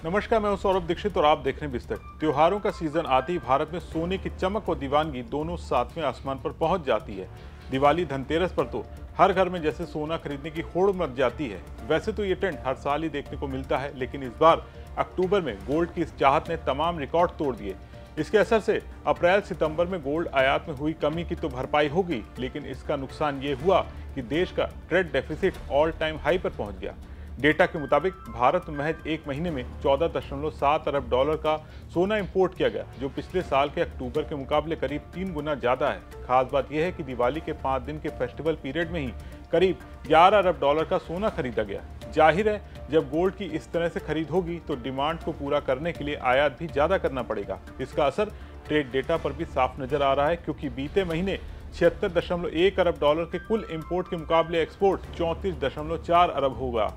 नमस्कार, मैं हूं सौरभ दीक्षित और आप देख रहे हैं बिस्तर। त्योहारों का सीजन आते ही भारत में सोने की चमक और दीवानगी दोनों सातवें आसमान पर पहुंच जाती है। दिवाली, धनतेरस पर तो हर घर में जैसे सोना खरीदने की होड़ मच जाती है। वैसे तो ये ट्रेंड हर साल ही देखने को मिलता है, लेकिन इस बार अक्टूबर में गोल्ड की इस चाहत ने तमाम रिकॉर्ड तोड़ दिए। इसके असर से अप्रैल सितंबर में गोल्ड आयात में हुई कमी की तो भरपाई होगी, लेकिन इसका नुकसान ये हुआ कि देश का trade deficit all time high पर पहुंच गया। डेटा के मुताबिक भारत में महज एक महीने में 14.7 अरब डॉलर का सोना इंपोर्ट किया गया, जो पिछले साल के अक्टूबर के मुकाबले करीब 3 गुना ज्यादा है। खास बात यह है कि दिवाली के 5 दिन के फेस्टिवल पीरियड में ही करीब 11 अरब डॉलर का सोना खरीदा गया। जाहिर है, जब गोल्ड की इस तरह से खरीद होगी तो डिमांड को पूरा करने के लिए आयात भी ज्यादा करना पड़ेगा। इसका असर ट्रेड डेटा पर भी साफ नजर आ रहा है, क्योंकि बीते महीने 76.1 अरब डॉलर के कुल इंपोर्ट के मुकाबले एक्सपोर्ट 34.4 अरब होगा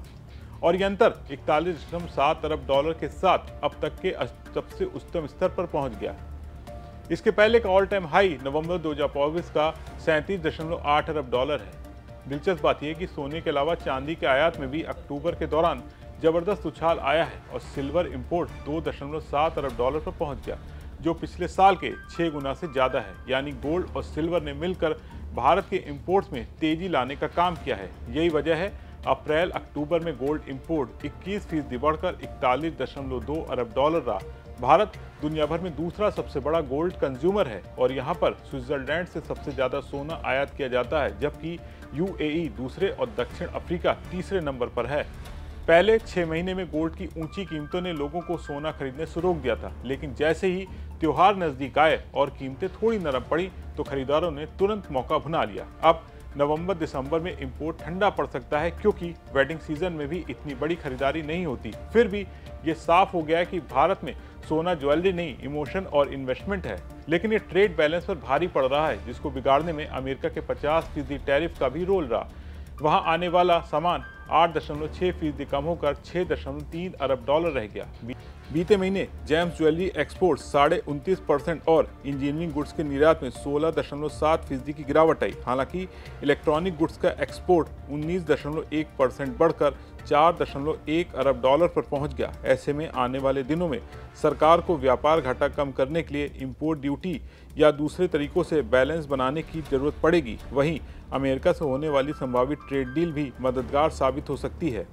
और यह अंतर 41.7 अरब डॉलर के साथ अब तक के सबसे उच्चतम स्तर पर पहुंच गया। इसके पहले का ऑल टाइम हाई नवंबर 2024 का 37.8 अरब डॉलर है। दिलचस्प बात यह कि सोने के अलावा चांदी के आयात में भी अक्टूबर के दौरान जबरदस्त उछाल आया है और सिल्वर इंपोर्ट 2.7 अरब डॉलर पर पहुंच गया, जो पिछले साल के 6 गुना से ज्यादा है। यानी गोल्ड और सिल्वर ने मिलकर भारत के इंपोर्ट्स में तेजी लाने का काम किया है। यही वजह है अप्रैल अक्टूबर में गोल्ड इंपोर्ट 21% बढ़कर 41.2 अरब डॉलर रहा। भारत दुनिया भर में दूसरा सबसे बड़ा गोल्ड कंज्यूमर है और यहां पर स्विट्जरलैंड से सबसे ज्यादा सोना आयात किया जाता है, जबकि यूएई दूसरे और दक्षिण अफ्रीका तीसरे नंबर पर है। पहले 6 महीने में गोल्ड की ऊंची कीमतों ने लोगों को सोना खरीदने से रोक दिया था, लेकिन जैसे ही त्योहार नजदीक आए और कीमतें थोड़ी नरम पड़ी तो खरीदारों ने तुरंत मौका भुना लिया। अब नवंबर दिसंबर में इंपोर्ट ठंडा पड़ सकता है, क्योंकि वेडिंग सीजन में भी इतनी बड़ी खरीदारी नहीं होती। फिर भी ये साफ हो गया है कि भारत में सोना ज्वेलरी नहीं, इमोशन और इन्वेस्टमेंट है। लेकिन ये ट्रेड बैलेंस पर भारी पड़ रहा है, जिसको बिगाड़ने में अमेरिका के 50% टैरिफ का भी रोल रहा। वहां आने वाला सामान 8.6% कम होकर 6.3 अरब डॉलर रह गया। बीते महीने जेम्स ज्वेलरी एक्सपोर्ट 29.5% और इंजीनियरिंग गुड्स के निर्यात में 16.7% की गिरावट आई। हालांकि इलेक्ट्रॉनिक गुड्स का एक्सपोर्ट 19.1% बढ़कर 4.1 अरब डॉलर पर पहुंच गया। ऐसे में आने वाले दिनों में सरकार को व्यापार घाटा कम करने के लिए इंपोर्ट ड्यूटी या दूसरे तरीकों से बैलेंस बनाने की जरूरत पड़ेगी। वहीं अमेरिका से होने वाली संभावित ट्रेड डील भी मददगार साबित हो सकती है।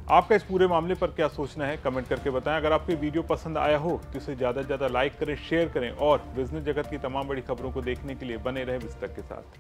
आपका इस पूरे मामले पर क्या सोचना है, कमेंट करके बताएं। अगर आपको वीडियो पसंद आया हो तो इसे ज़्यादा से ज़्यादा लाइक करें, शेयर करें और बिजनेस जगत की तमाम बड़ी खबरों को देखने के लिए बने रहे बिस्तर के साथ।